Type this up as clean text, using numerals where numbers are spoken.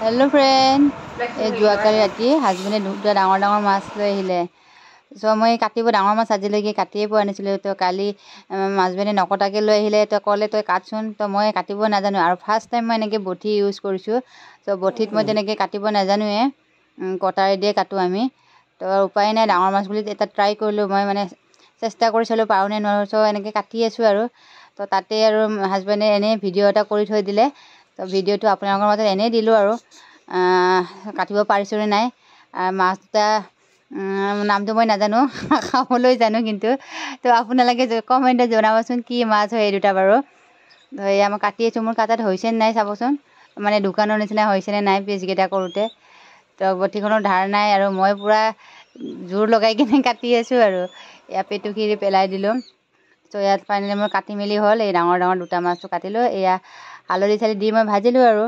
hello friend जोवाकाली राति हाजबेंडे दुटा डाঙर डाঙर माछ লৈ আহিলে सो मैं काटिब डाঙर माछ आजिলৈকে काटिए পোৱা নাছিলো तो काली हाजबेंडे नकटाके লৈ আহিলে तो कले तई काटचोन तो मैं काटिब नाजानो और फार्स्ट टाइम मैं एनेके बठी यूज करिसु तो बठीत मैं तेनेके काटिब नाजानुए कटारे दिए काटो आमी तो उपाय নাই डाঙर माछ বুলি এটা ट्राई কৰিলো मैं माने চেষ্টা কৰি চালো পাউনে নোৱাৰো सो एनेके काटि आছো আৰু तो ताते আৰু हाजबेंडे एने ভিডিও এটা কৰি থৈ দিলে तो ভিডিওটো আপোনালোকৰ মাজত এনে দিলো আৰু কাটিব পাৰিছৰে নাই মাছ দুটা নামটো মই নাজানো খাবলৈ জানো কিন্তু তো আপোনালোকে কমেন্টত জনাবচোন কি মাছ হয় এই দুটা বাৰু তো এয়া মই কাটি আছো মোৰ কাটাত হৈছে নাই চাবচোন মানে দোকানৰ নিচিনা হৈছে নাই পিস কেইটা কৰোতে তো বটিখনৰ ধাৰ নাই আৰু মই পুৰা জোৰ লগাই কিনে কাটি আছো আৰু এয়া পেটুখিৰি পেলাই দিলো তো ইয়াত ফাইনেলি মই কাটি মেলি হল এই ডাঙৰ ডাঙৰ দুটা মাছটো কাটিলো এয়া হালধি চালি দি মই ভাজিলো আৰু